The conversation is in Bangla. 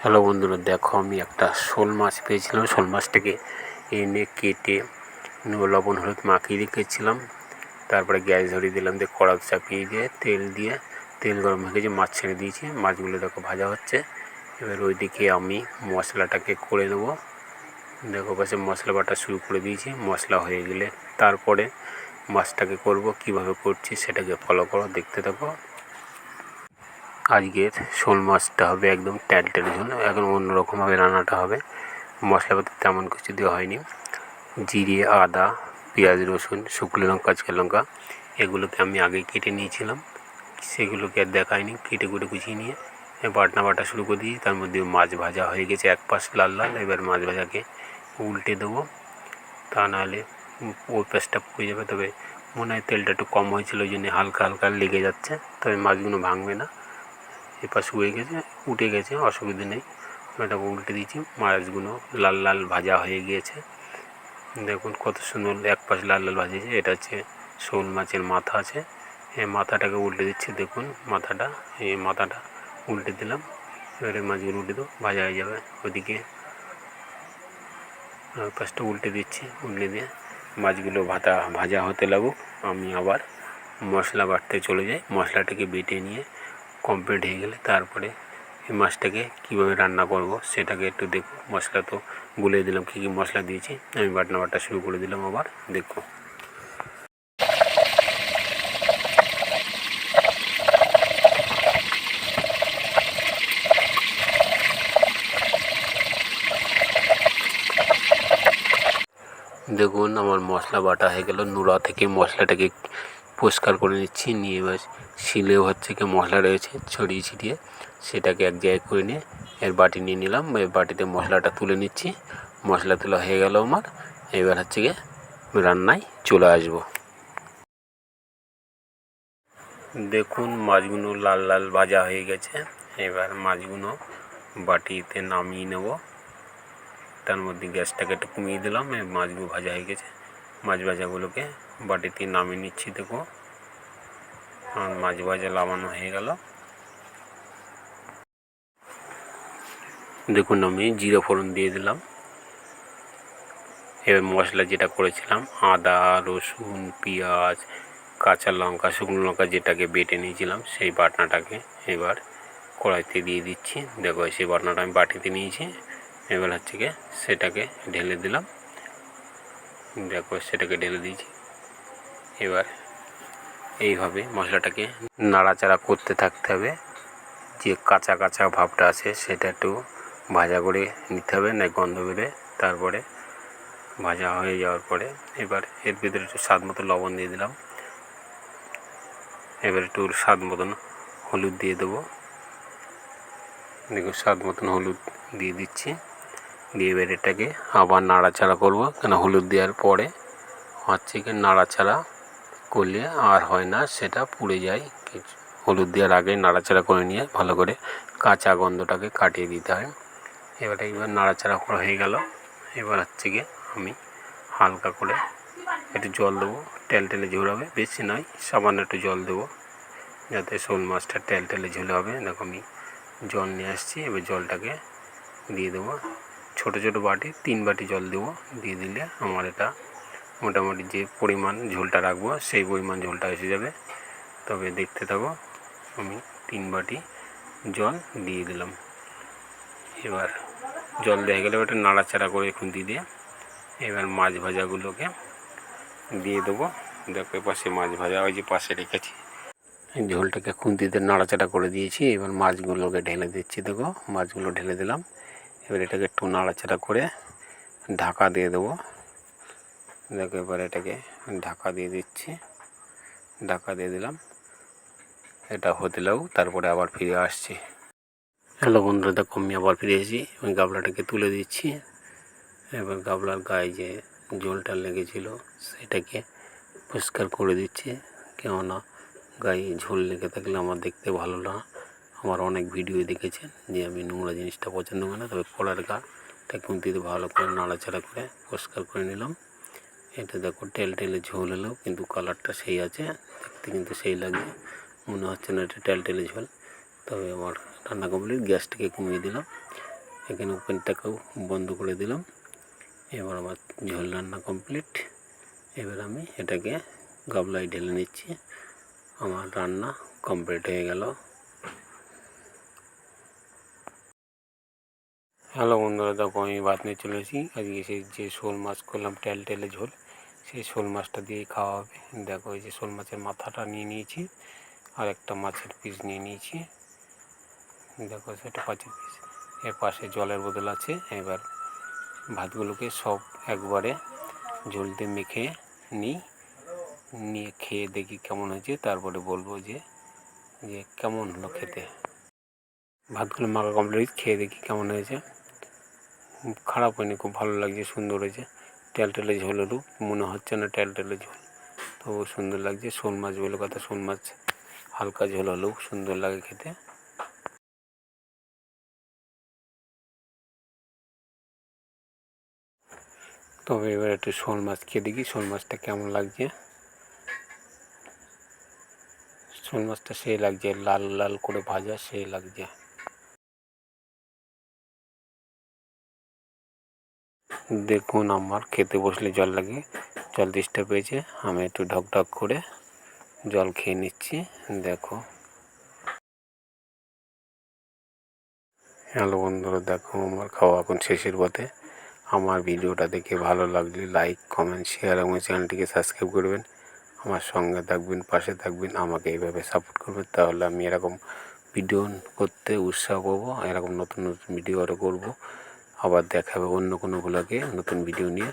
হ্যালো বন্ধুরা, দেখো আমি একটা শোল মাছ পেয়েছিলাম। শোল মাছটাকে এনে কেটে লবণ হলুদ মাখিয়ে রেখেছিলাম। তারপরে গ্যাস ধরিয়ে দিলাম, দিয়ে কড়া চাপিয়ে দিয়ে তেল গরম হয়ে গেছে, মাছ ছেড়ে দিয়েছি। মাছগুলো দেখো ভাজা হচ্ছে। এবার ওইদিকে আমি মশলাটাকে করে নেবো। দেখো পাশে মশলা বাটা শুরু করে দিয়েছি। মশলা হয়ে গেলে তারপরে মাছটাকে করব। কিভাবে করছি সেটাকে ফলো করো, দেখতে থাকো। আজকের শোল মাছটা হবে একদম ট্যালট্যালে ঝোল, এখন অন্যরকমভাবে রান্নাটা হবে। মশলাপাতি তেমন কিছু দেওয়া হয়নি। জিরে, আদা, পেঁয়াজ, রসুন, শুকনো লঙ্কা, কাঁচা লঙ্কা এগুলোকে আমি আগেই কেটে নিয়েছিলাম, সেগুলোকে আর দেখায়নি। কেটে কুচিয়ে নিয়ে বাটা শুরু করে দিয়েছি। তার মধ্যে মাছ ভাজা হয়ে গেছে এক পাশ লাল লাল। এবার মাছ ভাজাকে উল্টে দেবো, তা নাহলে ওই পাশটা পুড়ে যাবে। তবে মনে হয় তেলটা একটু কম হয়েছিল, ওই জন্য হালকা হালকা লেগে যাচ্ছে। তবে মাছগুলো ভাঙবে না। এপাশ উঠে গেছে, অসুবিধে নেই। এটা উল্টে দিয়েছি। মাছগুলো লাল লাল ভাজা হয়ে গিয়েছে। দেখুন কত সুন্দর এক পাশ লাল লাল ভাজেছে। এটা হচ্ছে শোল মাছের মাথা আছে, এই মাথাটাকে উল্টে দিচ্ছি। দেখুন মাথাটা উল্টে দিলাম। এবারে মাছগুলো উল্টে দেবো, ভাজা হয়ে যাবে। ওদিকে পাশটা উল্টে দিচ্ছি। উল্টে দিয়ে মাছগুলো ভাজা হতে লাগুক, আমি আবার মশলা বাটতে চলে যাই। মশলাটাকে বেটে নিয়ে কমপ্লিট হয়ে গেলে তারপরে এই মাছটাকে কীভাবে রান্না করব সেটাকে একটু দেখো। মশলা তো বলে দিলাম কী কী মশলা দিয়েছি। আমি বাটা শুরু করে দিলাম। আবার দেখো, দেখুন আমার মশলা বাটা হয়ে গেল। নুড়া থেকে মশলাটাকে পরিষ্কার করে নিচ্ছি। নিয়ে এবার শিলেও হচ্ছে কি মশলা রয়েছে ছড়িয়ে ছিটিয়ে, সেটাকে এক জায়গায় করে নিয়ে এর বাটি নিয়ে নিলাম। এর বাটিতে মশলাটা তুলে নিচ্ছি। মশলা তোলা হয়ে গেল আমার। এবার হচ্ছে গিয়ে রান্নায় চলে আসবো। দেখুন মাছগুলো লাল লাল ভাজা হয়ে গেছে। এবার মাছগুলো বাটিতে নামিয়ে নেব। তার মধ্যে গ্যাসটাকে একটু কমিয়ে দিলাম। মাছগুলো ভাজা হয়ে গেছে। মাছ ভাজাগুলোকে বাটিতে নামিয়ে নিচ্ছি। দেখো আমার মাছ ভাজা নামানো হয়ে গেল। দেখুন আমি জিরে ফোড়ন দিয়ে দিলাম। এবার মশলা যেটা করেছিলাম, আদা, রসুন, পেঁয়াজ, কাঁচা লঙ্কা, শুকনো লঙ্কা যেটাকে বেটে নিয়েছিলাম, সেই বাটনাটাকে এবার কড়াইতে দিয়ে দিচ্ছি। দেখো সেই বাটনাটা আমি বাটিতে নিয়েছি। এবার হচ্ছে গিয়ে সেটাকে ঢেলে দিলাম। দেখো সেটাকে ঢেলে দিয়েছি। এবার এইভাবে মশলাটাকে নাড়াচাড়া করতে থাকতে হবে। যে কাঁচা কাঁচা ভাবটা আছে সেটা একটু ভাজা করে নিতে হবে, না গন্ধ বেরোবে। তারপরে ভাজা হয়ে যাওয়ার পরে এবার এর ভিতরে একটু স্বাদ মতো লবণ দিয়ে দিলাম। এবার একটু স্বাদ মতন হলুদ দিয়ে দেবো। দেখুন স্বাদ মতন হলুদ দিয়ে দিচ্ছি। দিয়ে এবার এটাকে আবার নাড়াচাড়া করব, কেন হলুদ দেওয়ার পরে হচ্ছে কি নাড়াচাড়া করলে আর হয় না, সেটা পুড়ে যায়। হলুদ দেওয়ার আগে নাড়াচাড়া করে নিয়ে ভালো করে কাঁচা গন্ধটাকে কাটিয়ে দিতে হয়। এবার নাড়াচাড়া করা হয়ে গেল। এবার হচ্ছে গিয়ে আমি হালকা করে একটু জল দেবো। টেলটেলে ঝোল হবে, বেশি নয়, সামান্য একটু জল দেবো যাতে শোল মাছটা টেলটেলে ঝোল হবে। দেখো আমি জল নিয়ে আসছি। এবার জলটাকে দিয়ে দেবো। ছোটো ছোটো বাটি 3 বাটি জল দেবো। দিয়ে দিলে আমার এটা মোটামুটি যে পরিমাণ ঝোলটা রাখবো সেই পরিমাণ ঝোলটা এসে যাবে। তবে দেখতে থাকো, আমি 3 বাটি জল দিয়ে দিলাম। এবার জল দেওয়া গেলে ওটা নাড়াচাড়া করে খুন্তি দিয়ে এবার মাছ ভাজাগুলোকে দিয়ে দেবো। দেখো পাশে মাছ ভাজা ওই যে পাশে রেখেছি, ঝোলটাকে খুন্তিতে নাড়াচাড়া করে দিয়েছি। এবার মাছগুলোকে ঢেলে দিচ্ছি। দেখো মাছগুলো ঢেলে দিলাম। এবার এটাকে একটু নাড়াচাড়া করে ঢাকা দিয়ে দেবো। দেখো এবার এটাকে ঢাকা দিয়ে দিচ্ছি। ঢাকা দিয়ে দিলাম। এটা হতে লাগুক, তারপরে আবার ফিরে আসছি। হ্যালো বন্ধুরা, দেখো আমি আবার ফিরে এসেছি। আমি গাবলাটাকে তুলে দিচ্ছি। এবার গাবলার গায়ে যে জলটা লেগেছিল সেটাকে পরিষ্কার করে দিচ্ছি। কেননা গায়ে ঝোল লেগে থাকলে আমার দেখতে ভালো না। আমার অনেক ভিডিও দেখেছেন যে আমি নোংরা জিনিসটা পছন্দ করি না। তবে কলার গাটা খুন্তিতে ভালো করে নাড়াচাড়া করে পরিষ্কার করে নিলাম। এটা দেখো টেলটেলে ঝোল এলো, কিন্তু কালারটা সেই আছে, দেখতে কিন্তু সেই লাগছে। মনে হচ্ছে না এটা টেলটেলে ঝোল। তবে আমার রান্না কমপ্লিট। গ্যাসটাকে কমিয়ে দিলাম। এখানে ওপেনটাকেও বন্ধ করে দিলাম। এবার আমার ঝোল রান্না কমপ্লিট। এবার আমি এটাকে গামলায় ঢেলে নিচ্ছি। আমার রান্না কমপ্লিট হয়ে গেল। হ্যালো বন্ধুরা, দেখো আমি ভাত নিয়ে চলে এসেছি। আজকে সেই যে শোল মাছ করলাম টেলে ঝোল, সেই শোল মাছটা দিয়েই খাওয়া হবে। দেখো এই যে শোল মাছের মাথাটা নিয়ে নিয়েছি, আর একটা মাছের পিস নিয়ে নিয়েছি। দেখো সেটা মাছের পিস। এর পাশে জলের বোতল আছে। এবার ভাতগুলোকে সব একবারে ঝোল দিয়ে মেখে নিয়ে খেয়ে দেখি কেমন হয়েছে, তারপরে বলবো যে কেমন হলো খেতে। ভাতগুলো মাখা কমপ্লিট, খেয়ে দেখি কেমন হয়েছে। খারাপ হয়নি, খুব ভালো লাগছে, সুন্দর হয়েছে। টেলে ঝোলেরও মনে হচ্ছে না টেলে ঝোল, তবু সুন্দর লাগছে। শোল মাছ বলে কথা, শোল মাছ হালকা ঝোল হলেও সুন্দর লাগে খেতে। তবে এবার একটু শোল মাছ খেয়ে দেখি শোল মাছটা কেমন লাগছে। শোল মাছটা সেই লাগছে, লাল লাল করে ভাজা, সেই লাগছে। দেখুন আমার খেতে বসলে জল লাগে, জল তেষ্টা পেয়েছে, আমি একটু ঢক করে জল খেয়ে নিচ্ছি। দেখো হ্যালো বন্ধুরা, দেখো আমার খাওয়া এখন শেষের পথে। আমার ভিডিওটা দেখে ভালো লাগলে লাইক, কমেন্ট, শেয়ার এবং চ্যানেলটিকে সাবস্ক্রাইব করবেন। আমার সঙ্গে থাকবেন, পাশে থাকবেন, আমাকে এইভাবে সাপোর্ট করবেন। তাহলে আমি এরকম ভিডিও করতে উৎসাহ পাবো, এরকম নতুন নতুন ভিডিও আরও করবো। আবার দেখা হবে অন্য কোনো ব্লগে নতুন ভিডিও নিয়ে।